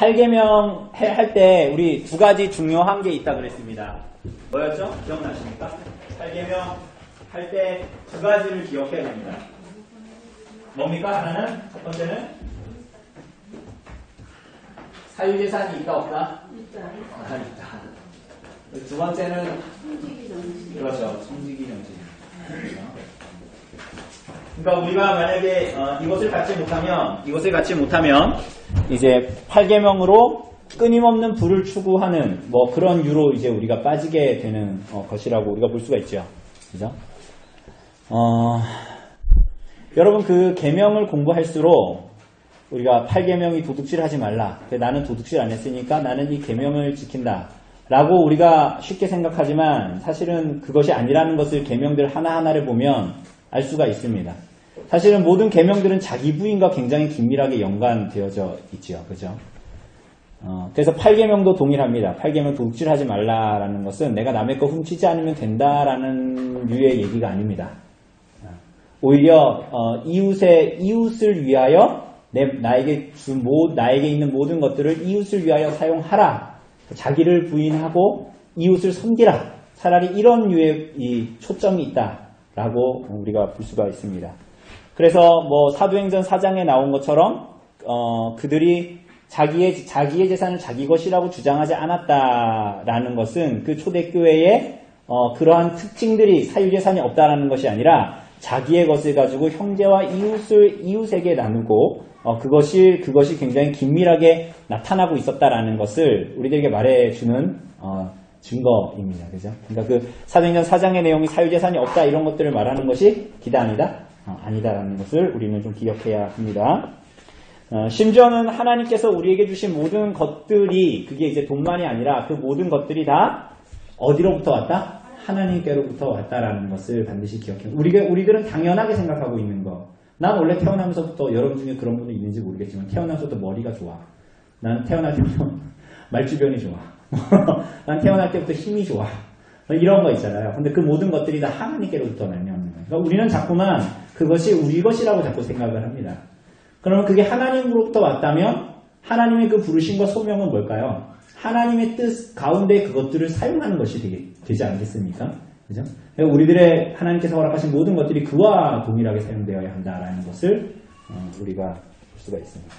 8계명 할 때 우리 두 가지 중요한 게 있다 그랬습니다. 뭐였죠? 기억나십니까? 8계명 할 때 두 가지를 기억해야 됩니다. 뭡니까? 하나는, 첫 번째는 사유재산이 있다 없다? 있다. 두 번째는 그렇죠. 청지기 정신. 그러니까 우리가 만약에 이것을 갖지 못하면 이제 8계명으로 끊임없는 불을 추구하는 뭐 그런 유로 이제 우리가 빠지게 되는 것이라고 우리가 볼 수가 있죠. 그죠? 여러분 그 계명을 공부할수록 우리가 8계명이 도둑질 하지 말라. 나는 도둑질 안 했으니까 나는 이 계명을 지킨다. 라고 우리가 쉽게 생각하지만 사실은 그것이 아니라는 것을 계명들 하나하나를 보면 알 수가 있습니다. 사실은 모든 계명들은 자기 부인과 굉장히 긴밀하게 연관되어져 있죠. 그죠? 그래서 8계명도 동일합니다. 8계명 도둑질 하지 말라라는 것은 내가 남의 거 훔치지 않으면 된다라는 류의 얘기가 아닙니다. 오히려 이웃을 위하여 나에게 있는 모든 것들을 이웃을 위하여 사용하라. 자기를 부인하고 이웃을 섬기라. 차라리 이런 류의 이 초점이 있다라고 우리가 볼 수가 있습니다. 그래서 뭐 사도행전 4장에 나온 것처럼 그들이 자기의 재산을 자기 것이라고 주장하지 않았다라는 것은 그 초대교회의 그러한 특징들이 사유재산이 없다라는 것이 아니라 자기의 것을 가지고 형제와 이웃에게 나누고 그것이 굉장히 긴밀하게 나타나고 있었다라는 것을 우리들에게 말해주는 증거입니다. 그죠? 그러니까 그 사도행전 4장의 내용이 사유재산이 없다 이런 것들을 말하는 것이 기다 아니다? 아니다라는 것을 우리는 좀 기억해야 합니다. 심지어는 하나님께서 우리에게 주신 모든 것들이 그게 이제 돈만이 아니라 그 모든 것들이 다 어디로부터 왔다? 하나님께로부터 왔다라는 것을 반드시 기억해요. 우리들은 당연하게 생각하고 있는 거. 난 원래 태어나면서부터 여러분 중에 그런 분도 있는지 모르겠지만 태어나면서부터 머리가 좋아. 난 태어날 때부터 말주변이 좋아. 난 태어날 때부터 힘이 좋아. 이런 거 있잖아요. 근데 그 모든 것들이 다 하나님께로부터 말미암는 거예요. 그러니까 우리는 자꾸만 그것이 우리 것이라고 자꾸 생각을 합니다. 그러면 그게 하나님으로부터 왔다면 하나님의 그 부르심과 소명은 뭘까요? 하나님의 뜻 가운데 그것들을 사용하는 것이 되지 않겠습니까? 그죠? 우리들의 하나님께서 허락하신 모든 것들이 그와 동일하게 사용되어야 한다라는 것을 우리가 볼 수가 있습니다.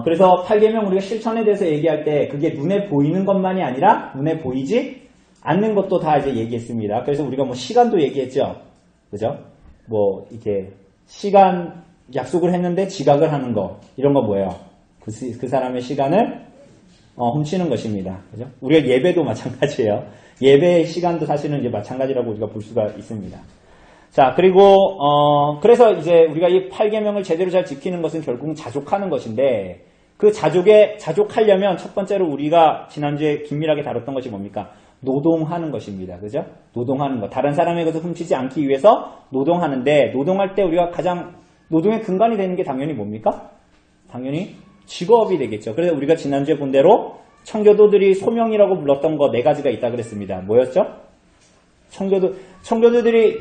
그래서 8계명 우리가 실천에 대해서 얘기할 때 그게 눈에 보이는 것만이 아니라 눈에 보이지 않는 것도 다 이제 얘기했습니다. 그래서 우리가 뭐 시간도 얘기했죠. 그죠? 뭐 이렇게 시간 약속을 했는데 지각을 하는 거 이런 거 뭐예요? 그 사람의 시간을 훔치는 것입니다. 그죠? 우리가 예배도 마찬가지예요. 예배의 시간도 사실은 이제 마찬가지라고 우리가 볼 수가 있습니다. 자, 그리고 그래서 이제 우리가 이 8계명을 제대로 잘 지키는 것은 결국 자족하는 것인데 그 자족하려면 첫 번째로 우리가 지난주에 긴밀하게 다뤘던 것이 뭡니까? 노동하는 것입니다. 그죠? 노동하는 것. 다른 사람의 것을 훔치지 않기 위해서 노동하는데 노동할 때 우리가 가장 노동의 근간이 되는 게 당연히 뭡니까? 당연히 직업이 되겠죠. 그래서 우리가 지난주에 본 대로 청교도들이 소명이라고 불렀던 거 4가지가 있다 그랬습니다. 뭐였죠? 청교도들이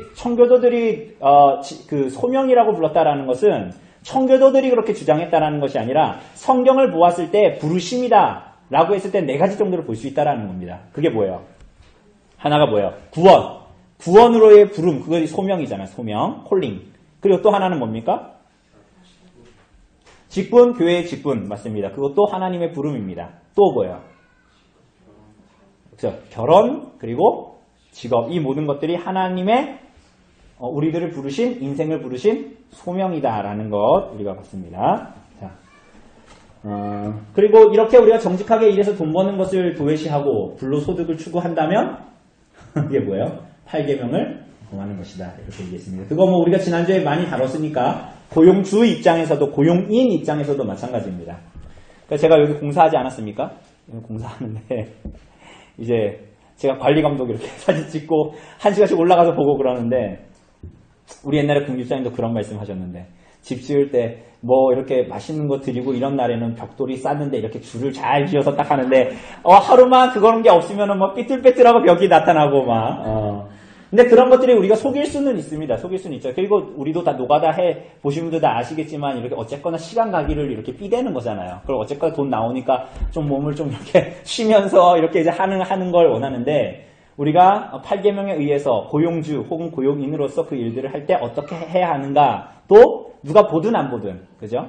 그 소명이라고 불렀다라는 것은 청교도들이 그렇게 주장했다라는 것이 아니라 성경을 보았을 때 부르심이다라고 했을 때 4가지 정도를 볼 수 있다라는 겁니다. 그게 뭐예요? 하나가 뭐예요? 구원으로의 부름, 그것이 소명이잖아요. 소명, 콜링. 그리고 또 하나는 뭡니까? 직분, 교회의 직분 맞습니다. 그것도 하나님의 부름입니다. 또 뭐예요? 그렇죠. 결혼 그리고 직업 이 모든 것들이 하나님의 우리들을 부르신 인생을 부르신 소명이다라는 것 우리가 봤습니다. 자, 그리고 이렇게 우리가 정직하게 일해서 돈 버는 것을 도외시하고 불로소득을 추구한다면 이게 뭐예요? 8계명을 범하는 것이다 이렇게 얘기했습니다. 그거 뭐 우리가 지난주에 많이 다뤘으니까 고용주 입장에서도 고용인 입장에서도 마찬가지입니다. 그러니까 제가 여기 공사하지 않았습니까? 공사하는데 이제 제가 관리감독 이렇게 사진 찍고 1시간씩 올라가서 보고 그러는데 우리 옛날에 국립사님도 그런 말씀 하셨는데 집 지을 때 뭐 이렇게 맛있는 거 드리고 이런 날에는 벽돌이 쌌는데 이렇게 줄을 잘 지어서 딱 하는데 하루만 그런 게 없으면은 뭐 삐뚤빼뚤하고 벽이 나타나고 막 근데 그런 것들이 우리가 속일 수는 있습니다. 속일 수는 있죠. 그리고 우리도 다 노가다 해 보신 분들 다 아시겠지만 이렇게 어쨌거나 시간 가기를 이렇게 삐대는 거잖아요. 그리고 어쨌거나 돈 나오니까 좀 몸을 좀 이렇게 쉬면서 이렇게 이제 하는 걸 원하는데 우리가 8계명에 의해서 고용주 혹은 고용인으로서 그 일들을 할 때 어떻게 해야 하는가 또 누가 보든 안 보든 그죠?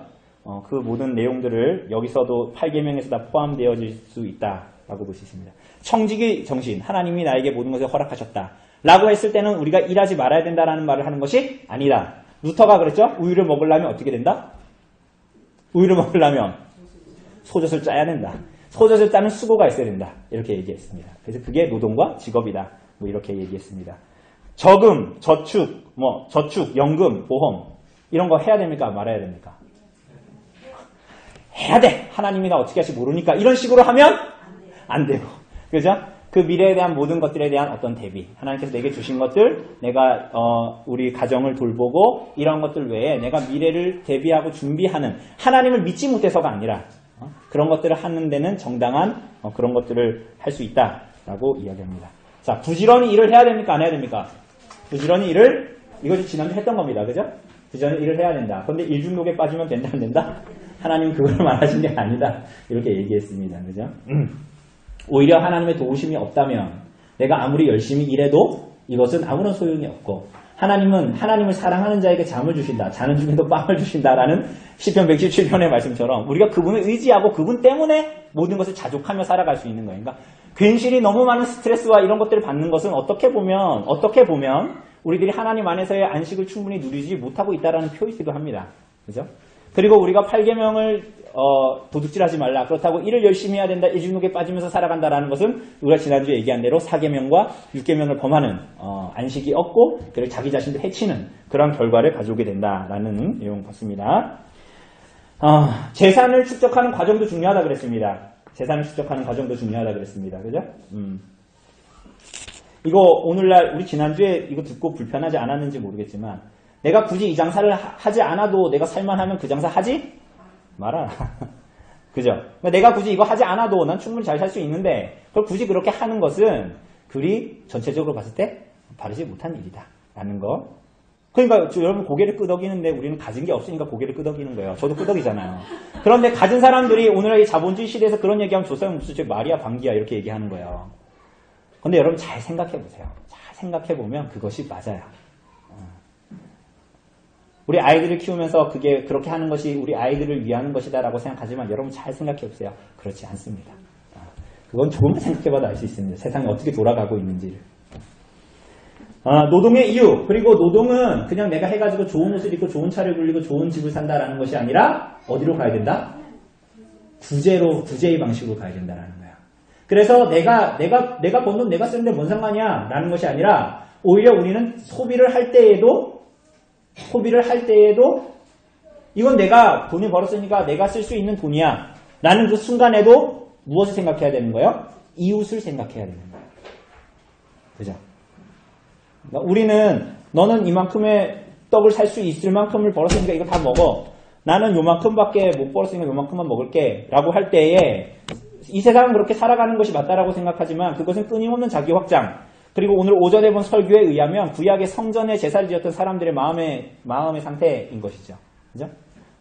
그 모든 내용들을 여기서도 8계명에서 다 포함되어질 수 있다라고 볼 수 있습니다. 청지기 정신, 하나님이 나에게 모든 것을 허락하셨다. 라고 했을 때는 우리가 일하지 말아야 된다라는 말을 하는 것이 아니다. 루터가 그랬죠? 우유를 먹으려면 어떻게 된다? 우유를 먹으려면 소젖을 짜야 된다. 소젖을 짜는 수고가 있어야 된다. 이렇게 얘기했습니다. 그래서 그게 노동과 직업이다. 뭐 이렇게 얘기했습니다. 저금, 저축, 연금, 보험 이런 거 해야 됩니까? 말아야 됩니까? 해야 돼. 하나님이 나 어떻게 할지 모르니까 이런 식으로 하면 안 되고. 그죠? 그 미래에 대한 모든 것들에 대한 어떤 대비. 하나님께서 내게 주신 것들, 내가 우리 가정을 돌보고 이런 것들 외에 내가 미래를 대비하고 준비하는 하나님을 믿지 못해서가 아니라 그런 것들을 하는 데는 정당한 그런 것들을 할 수 있다라고 이야기합니다. 자, 부지런히 일을 해야 됩니까? 안 해야 됩니까? 부지런히 일을 이것이 지난주 했던 겁니다. 그죠? 부지런히 일을 해야 된다. 그런데 일중독에 빠지면 된다 안 된다? 하나님 그걸 말하신 게 아니다. 이렇게 얘기했습니다. 그죠? 오히려 하나님의 도우심이 없다면 내가 아무리 열심히 일해도 이것은 아무런 소용이 없고 하나님은 하나님을 사랑하는 자에게 잠을 주신다. 자는 중에도 빵을 주신다라는 시편 117편의 말씀처럼 우리가 그분을 의지하고 그분 때문에 모든 것을 자족하며 살아갈 수 있는 거예요. 그러니까 괜시리 너무 많은 스트레스와 이런 것들을 받는 것은 어떻게 보면 우리들이 하나님 안에서의 안식을 충분히 누리지 못하고 있다라는 표이기도 합니다. 그죠? 그리고 우리가 8계명을 도둑질하지 말라. 그렇다고 일을 열심히 해야 된다. 일중독에 빠지면서 살아간다라는 것은 우리가 지난주에 얘기한 대로 4계명과 6계명을 범하는 안식이 없고 그리고 자기 자신도 해치는 그런 결과를 가져오게 된다라는 내용 같습니다. 재산을 축적하는 과정도 중요하다 그랬습니다. 재산을 축적하는 과정도 중요하다 그랬습니다. 그죠? 이거 오늘날 우리 지난주에 이거 듣고 불편하지 않았는지 모르겠지만 내가 굳이 이 장사를 하지 않아도 내가 살만하면 그 장사 하지 말아라. 그죠? 그러니까 내가 굳이 이거 하지 않아도 난 충분히 잘 살 수 있는데 그걸 굳이 그렇게 하는 것은 그리 전체적으로 봤을 때 바르지 못한 일이다. 라는 거. 그러니까 여러분 고개를 끄덕이는데 우리는 가진 게 없으니까 고개를 끄덕이는 거예요. 저도 끄덕이잖아요. 그런데 가진 사람들이 오늘의 자본주의 시대에서 그런 얘기하면 조사형 무슨 말이야 방귀야 이렇게 얘기하는 거예요. 근데 여러분 잘 생각해 보세요. 잘 생각해 보면 그것이 맞아요. 우리 아이들을 키우면서 그게 그렇게 하는 것이 우리 아이들을 위하는 것이다라고 생각하지만 여러분 잘 생각해 보세요. 그렇지 않습니다. 그건 조금만 생각해봐도 알 수 있습니다. 세상이 어떻게 돌아가고 있는지를. 노동의 이유. 그리고 노동은 그냥 내가 해가지고 좋은 옷을 입고 좋은 차를 굴리고 좋은 집을 산다라는 것이 아니라 어디로 가야 된다? 구제의 방식으로 가야 된다라는 거야. 그래서 내가 번 돈 내가 쓰는데 뭔 상관이야? 라는 것이 아니라 오히려 우리는 소비를 할 때에도 이건 내가 돈을 벌었으니까 내가 쓸 수 있는 돈이야. 라는 그 순간에도 무엇을 생각해야 되는 거예요? 이웃을 생각해야 되는 거예요. 그죠? 그러니까 우리는 너는 이만큼의 떡을 살 수 있을 만큼을 벌었으니까 이거 다 먹어. 나는 요만큼밖에 못 벌었으니까 요만큼만 먹을게. 라고 할 때에 이 세상은 그렇게 살아가는 것이 맞다라고 생각하지만 그것은 끊임없는 자기 확장. 그리고 오늘 오전에 본 설교에 의하면 구약의 성전에 제사를 지었던 사람들의 마음의 상태인 것이죠. 그죠?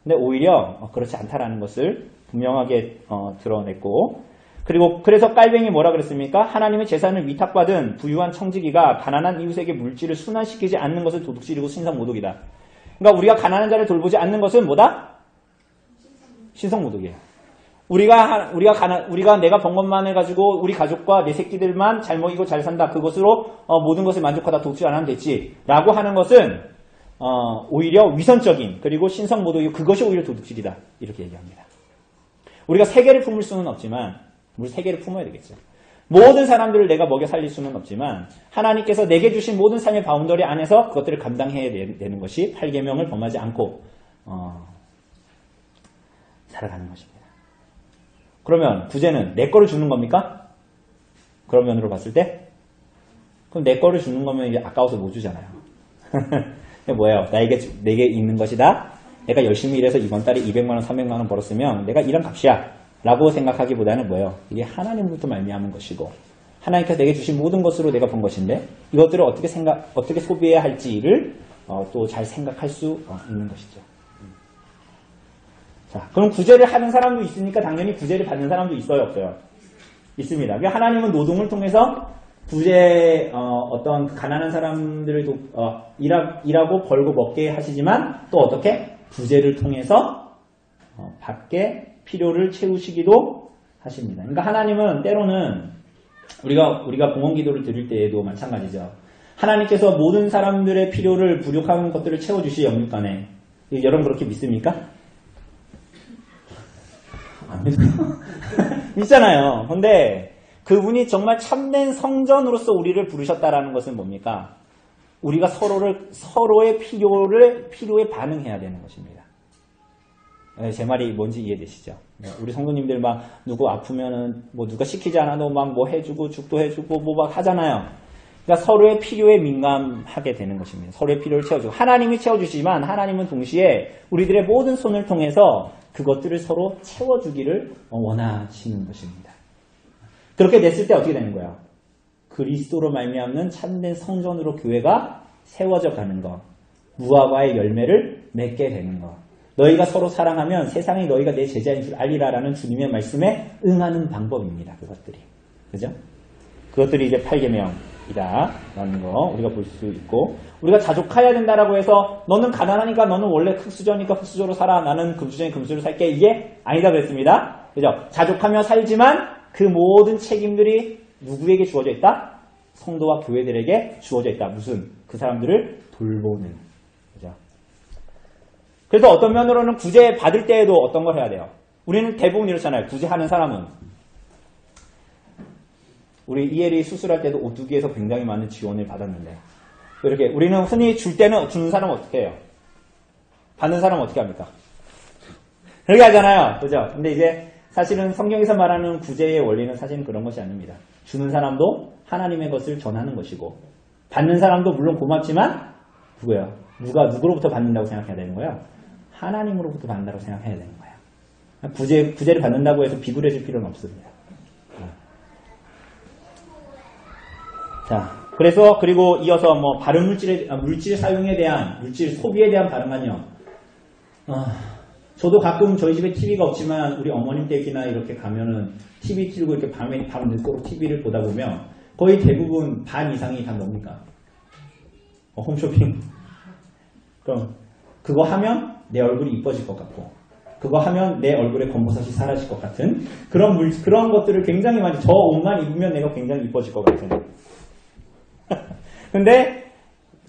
근데 오히려 그렇지 않다라는 것을 분명하게 드러냈고 그리고 그래서 깔뱅이 뭐라 그랬습니까? 하나님의 재산을 위탁받은 부유한 청지기가 가난한 이웃에게 물질을 순환시키지 않는 것을 도둑질이고 신성모독이다. 그러니까 우리가 가난한 자를 돌보지 않는 것은 뭐다? 신성모독이에요. 우리가 내가 번 것만 해가지고 우리 가족과 내 새끼들만 잘 먹이고 잘 산다. 그것으로 모든 것을 만족하다 도둑질 안 하면 됐지. 라고 하는 것은 오히려 위선적인 그리고 신성모독이고 그것이 오히려 도둑질이다. 이렇게 얘기합니다. 우리가 세계를 품을 수는 없지만 우리 세계를 품어야 되겠죠. 모든 사람들을 내가 먹여 살릴 수는 없지만 하나님께서 내게 주신 모든 삶의 바운더리 안에서 그것들을 감당해야 되는 것이 8계명을 범하지 않고 살아가는 것입니다. 그러면 구제는 내 거를 주는 겁니까? 그런 면으로 봤을 때? 그럼 내 거를 주는 거면 이제 아까워서 못 주잖아요. 뭐예요? 내게 있는 것이다. 내가 열심히 일해서 이번 달에 200만원, 300만원 벌었으면 내가 이런 값이야. 라고 생각하기보다는 뭐예요? 이게 하나님부터 말미암은 것이고 하나님께서 내게 주신 모든 것으로 내가 본 것인데 이것들을 어떻게 소비해야 할지를 또 잘 생각할 수 있는 것이죠. 자, 그럼 구제를 하는 사람도 있으니까 당연히 구제를 받는 사람도 있어요, 없어요? 있습니다. 그러니까 하나님은 노동을 통해서 어떤 가난한 사람들을 일하고 벌고 먹게 하시지만 또 어떻게 구제를 통해서 밖에 필요를 채우시기도 하십니다. 그러니까 하나님은 때로는 우리가 봉헌 기도를 드릴 때에도 마찬가지죠. 하나님께서 모든 사람들의 필요를 부족한 것들을 채워주시 영육간에. 여러분 그렇게 믿습니까? 안 믿어요. 믿잖아요. 근데 그분이 정말 참된 성전으로서 우리를 부르셨다라는 것은 뭡니까? 우리가 서로의 필요에 반응해야 되는 것입니다. 제 말이 뭔지 이해되시죠? 우리 성도님들 막 누구 아프면은 뭐 누가 시키지 않아도 막 뭐 해주고 죽도 해주고 뭐 막 하잖아요. 그러니까 서로의 필요에 민감하게 되는 것입니다. 서로의 필요를 채워주고 하나님이 채워주시지만 하나님은 동시에 우리들의 모든 손을 통해서 그것들을 서로 채워주기를 원하시는 것입니다. 그렇게 됐을 때 어떻게 되는 거야? 그리스도로 말미암는 참된 성전으로 교회가 세워져 가는 것, 무화과의 열매를 맺게 되는 것. 너희가 서로 사랑하면 세상이 너희가 내 제자인 줄 알리라라는 주님의 말씀에 응하는 방법입니다. 그것들이. 그죠? 그것들이 이제 8계명이다라는 거 우리가 볼 수 있고, 우리가 자족해야 된다라고 해서 너는 가난하니까 너는 원래 흙수저니까 흙수저로 살아, 나는 금수저니 금수저로 살게, 이게 아니다 그랬습니다. 그죠? 자족하며 살지만 그 모든 책임들이 누구에게 주어져 있다? 성도와 교회들에게 주어져 있다. 무슨? 그 사람들을 돌보는. 그죠? 그래서 어떤 면으로는 구제 받을 때에도 어떤 걸 해야 돼요? 우리는 대부분 이렇잖아요. 구제하는 사람은. 우리 이엘이 수술할 때도 오뚜기에서 굉장히 많은 지원을 받았는데, 이렇게 우리는 흔히 줄 때는 주는 사람은 어떻게 해요? 받는 사람은 어떻게 합니까? 그렇게 하잖아요. 그죠? 근데 이제 사실은 성경에서 말하는 구제의 원리는 사실은 그런 것이 아닙니다. 주는 사람도 하나님의 것을 전하는 것이고, 받는 사람도 물론 고맙지만 누구예요? 누구로부터 받는다고 생각해야 되는 거예요? 하나님으로부터 받는다고 생각해야 되는 거예요. 구제를 받는다고 해서 비굴해질 필요는 없습니다. 자, 그리고 이어서 뭐 바른 물질 사용에 대한, 물질 소비에 대한 바른만요. 저도 가끔 저희 집에 TV가 없지만 우리 어머님 댁이나 이렇게 가면은 TV 틀고 이렇게 밤 늦도록 TV를 보다 보면 거의 대부분 반 이상이 다 뭡니까? 홈쇼핑. 그럼 그거 하면 내 얼굴이 이뻐질 것 같고, 그거 하면 내 얼굴에 검버섯이 사라질 것 같은 그런 것들을 굉장히 많이, 저 옷만 입으면 내가 굉장히 이뻐질 것 같은. 근데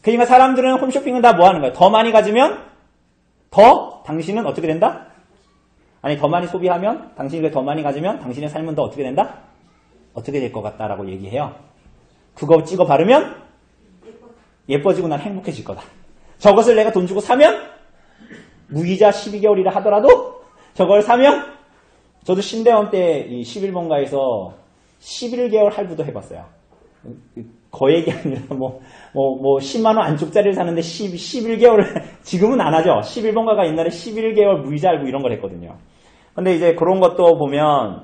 그러니까 사람들은 홈쇼핑은 다 뭐 하는 거야? 더 많이 가지면 더 당신은 어떻게 된다? 아니, 더 많이 소비하면, 당신이 더 많이 가지면 당신의 삶은 더 어떻게 된다? 어떻게 될 것 같다라고 얘기해요. 그거 찍어 바르면 예뻐지고 난 행복해질 거다. 저것을 내가 돈 주고 사면 무이자 12개월이라 하더라도 저걸 사면, 저도 신대원 때 이 11번가에서 11개월 할부도 해봤어요. 거액이 아니라 10만원 안쪽짜리를 사는데 11개월을, 지금은 안 하죠. 11번가가 옛날에 11개월 무이자 할부 이런 걸 했거든요. 근데 이제 그런 것도 보면,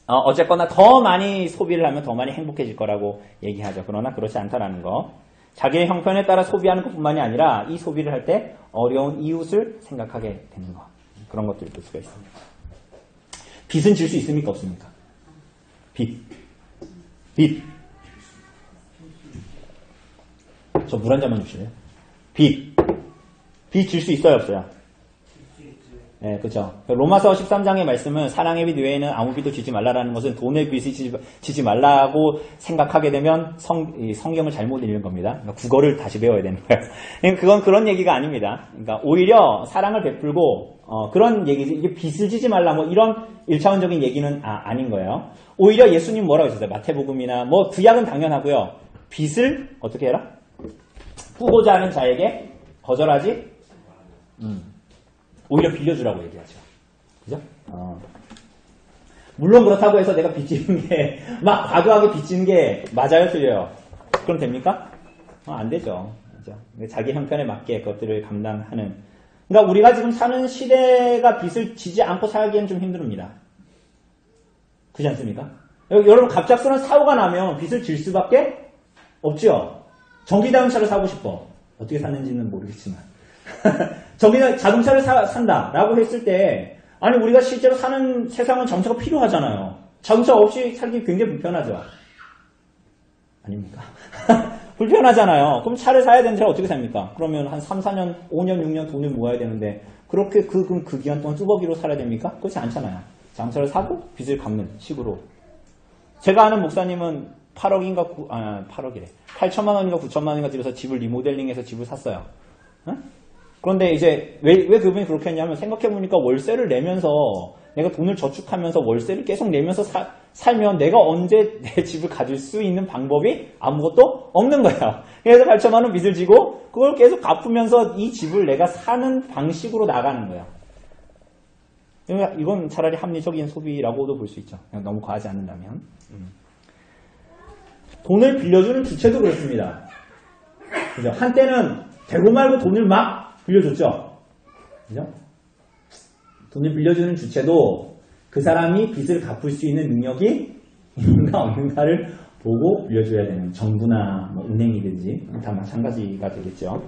어쨌거나 더 많이 소비를 하면 더 많이 행복해질 거라고 얘기하죠. 그러나 그렇지 않다라는 거. 자기의 형편에 따라 소비하는 것 뿐만이 아니라 이 소비를 할 때 어려운 이웃을 생각하게 되는 것. 그런 것들을 볼 수가 있습니다. 빚은 질 수 있습니까? 없습니까? 빚. 저 물 한 잔만 주실래요? 빚 질 수 있어요, 없어요? 네, 그죠. 로마서 13장의 말씀은 사랑의 빚 외에는 아무 빚도 지지 말라라는 것은 돈의 빚을 지지 말라고 생각하게 되면 성경을 잘못 읽는 겁니다. 그러니까 국어를 다시 배워야 되는 거예요. 그건 그런 얘기가 아닙니다. 그러니까 오히려 사랑을 베풀고, 그런 얘기지, 이게 빚을 지지 말라, 뭐 이런 1차원적인 얘기는 아닌 거예요. 오히려 예수님 뭐라고 했었어요? 마태복음이나 뭐 구약은 당연하고요. 빚을 어떻게 해라? 후보자 하는 자에게 거절하지? 오히려 빌려주라고 얘기하죠. 그죠? 물론 그렇다고 해서 내가 빚지는 게, 막 과도하게 빚지는 게 맞아요, 틀려요? 그럼 됩니까? 안 되죠. 그죠? 자기 형편에 맞게 그것들을 감당하는. 그러니까 우리가 지금 사는 시대가 빚을 지지 않고 살기엔 좀 힘듭니다. 그렇지 않습니까? 여러분 갑작스러운 사고가 나면 빚을 질 수밖에 없죠. 전기자동차를 사고 싶어. 어떻게 사는지는 모르겠지만 자동차를 산다라고 했을 때 아니 우리가 실제로 사는 세상은 자동차가 필요하잖아요. 자동차 없이 살기 굉장히 불편하죠. 아닙니까? 불편하잖아요. 그럼 차를 사야 되는데 어떻게 삽니까? 그러면 한 3, 4년, 5년, 6년 돈을 모아야 되는데 그렇게 그럼 그 기간 동안 뚜벅이로 살아야 됩니까? 그렇지 않잖아요. 자동차를 사고 빚을 갚는 식으로. 제가 아는 목사님은 8억인가 8억이래. 8천만 원인가 9천만 원인가 들여서 집을 리모델링해서 집을 샀어요. 응? 그런데 이제 왜 그분이 그렇게 했냐면 생각해보니까 월세를 내면서 내가 돈을 저축하면서 월세를 계속 내면서 살면 내가 언제 내 집을 가질 수 있는 방법이 아무것도 없는 거예요. 그래서 8천만 원 빚을 지고 그걸 계속 갚으면서 이 집을 내가 사는 방식으로 나가는 거예요. 이건 차라리 합리적인 소비라고도 볼 수 있죠. 그냥 너무 과하지 않는다면. 돈을 빌려주는 주체도 그렇습니다. 그죠? 한때는 되고 말고 돈을 막 빌려줬죠. 그죠? 돈을 빌려주는 주체도 그 사람이 빚을 갚을 수 있는 능력이 있는가 없는가를 보고 빌려줘야 되는 정부나 뭐 은행이든지 다 마찬가지가 되겠죠.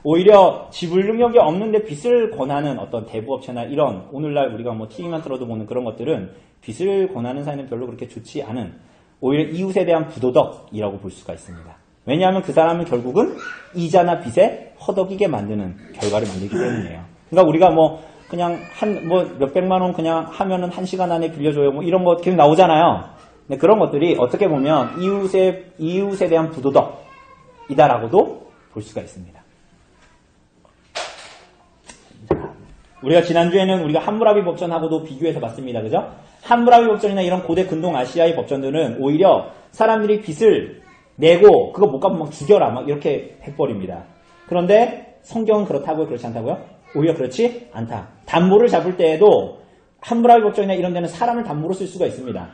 오히려 지불 능력이 없는데 빚을 권하는 어떤 대부업체나 이런 오늘날 우리가 뭐 TV만 틀어도 보는 그런 것들은 빚을 권하는 사회는 별로 그렇게 좋지 않은 오히려 이웃에 대한 부도덕이라고 볼 수가 있습니다. 왜냐하면 그 사람은 결국은 이자나 빚에 허덕이게 만드는 결과를 만들기 때문이에요. 그러니까 우리가 뭐 그냥 몇백만 원 그냥 하면은 1시간 안에 빌려줘요. 뭐 이런 거 계속 나오잖아요. 근데 그런 것들이 어떻게 보면 이웃에 대한 부도덕이다라고도 볼 수가 있습니다. 우리가 지난주에는 우리가 함무라비 법전하고도 비교해서 봤습니다. 그죠? 함무라비 법전이나 이런 고대 근동 아시아의 법전들은 오히려 사람들이 빚을 내고 그거 못 갚으면 막 죽여라 막 이렇게 해버립니다. 그런데 성경은 그렇다고요? 그렇지 않다고요? 오히려 그렇지 않다. 담보를 잡을 때에도 함무라비 법전이나 이런 데는 사람을 담보로 쓸 수가 있습니다.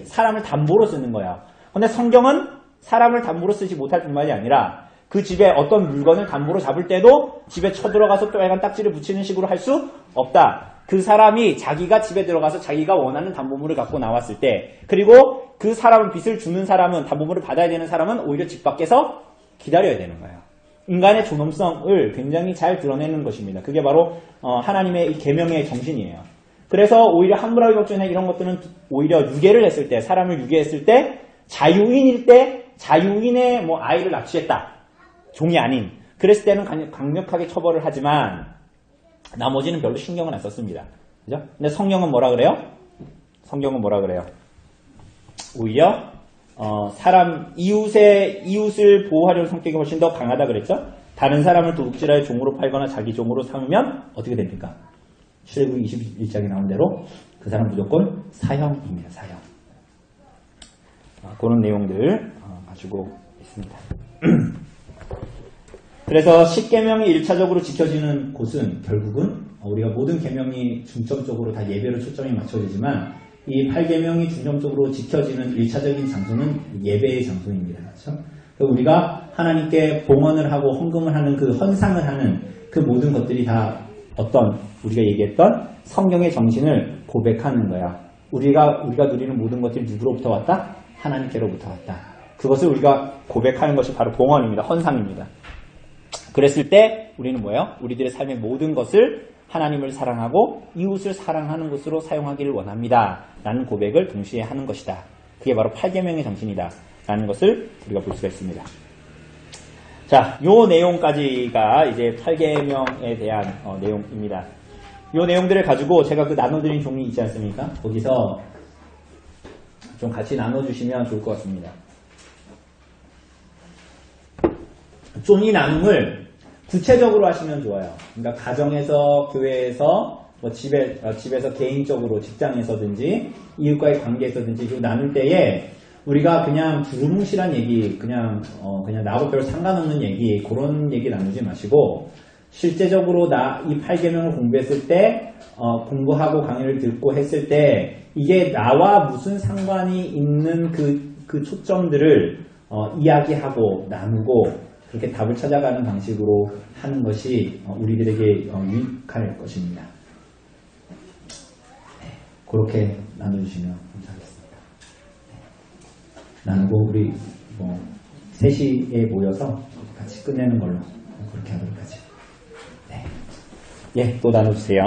사람을 담보로 쓰는 거야. 그런데 성경은 사람을 담보로 쓰지 못할 뿐만이 아니라 그 집에 어떤 물건을 담보로 잡을 때도 집에 쳐들어가서 또 약간 딱지를 붙이는 식으로 할 수 없다. 그 사람이 자기가 집에 들어가서 자기가 원하는 담보물을 갖고 나왔을 때 그리고 그 사람은 빚을 주는 사람은 담보물을 받아야 되는 사람은 오히려 집 밖에서 기다려야 되는 거예요. 인간의 존엄성을 굉장히 잘 드러내는 것입니다. 그게 바로 하나님의 이 계명의 정신이에요. 그래서 오히려 함무라비 법전이나 이런 것들은 오히려 유괴를 했을 때 사람을 유괴했을 때 자유인일 때 자유인의 뭐 아이를 납치했다. 종이 아닌. 그랬을 때는 강력하게 처벌을 하지만 나머지는 별로 신경을 안 썼습니다. 그죠? 근데 성경은 뭐라 그래요? 성경은 뭐라 그래요? 오히려 이웃을 보호하려는 성격이 훨씬 더 강하다 그랬죠? 다른 사람을 도둑질하여 종으로 팔거나 자기 종으로 삼으면 어떻게 됩니까? 출애굽기 21장에 나온 대로 그 사람 무조건 사형입니다. 사형. 그런 내용들 가지고 있습니다. 그래서 10계명이 1차적으로 지켜지는 곳은 결국은 우리가 모든 계명이 중점적으로 다 예배로 초점이 맞춰지지만 이 8계명이 중점적으로 지켜지는 1차적인 장소는 예배의 장소입니다. 그렇죠? 우리가 하나님께 봉헌을 하고 헌금을 하는 그 헌상을 하는 그 모든 것들이 다 어떤 우리가 얘기했던 성경의 정신을 고백하는 거야. 우리가 누리는 모든 것들이 누구로부터 왔다? 하나님께로부터 왔다. 그것을 우리가 고백하는 것이 바로 봉헌입니다. 헌상입니다. 그랬을 때 우리는 뭐예요? 우리들의 삶의 모든 것을 하나님을 사랑하고 이웃을 사랑하는 것으로 사용하기를 원합니다. 라는 고백을 동시에 하는 것이다. 그게 바로 8계명의 정신이다. 라는 것을 우리가 볼 수가 있습니다. 자, 요 내용까지가 이제 8계명에 대한 내용입니다. 요 내용들을 가지고 제가 그 나눠드린 종이 있지 않습니까? 거기서 좀 같이 나눠주시면 좋을 것 같습니다. 종이 나눔을 구체적으로 하시면 좋아요. 그러니까 가정에서, 교회에서, 뭐 집에서 개인적으로, 직장에서든지, 이웃과의 관계에서든지 좀 나눌 때에 우리가 그냥 두루뭉실한 얘기, 그냥 나하고 별 상관없는 얘기, 그런 얘기 나누지 마시고, 실제적으로 이 8계명을 공부했을 때, 공부하고 강의를 듣고 했을 때, 이게 나와 무슨 상관이 있는 그 초점들을, 이야기하고 나누고, 그렇게 답을 찾아가는 방식으로 하는 것이 우리들에게 유익할 것입니다. 네, 그렇게 나눠주시면 감사하겠습니다. 나누고 우리 뭐 3시에 모여서 같이 끝내는 걸로 그렇게 하도록 하죠. 네. 예, 또 나눠주세요.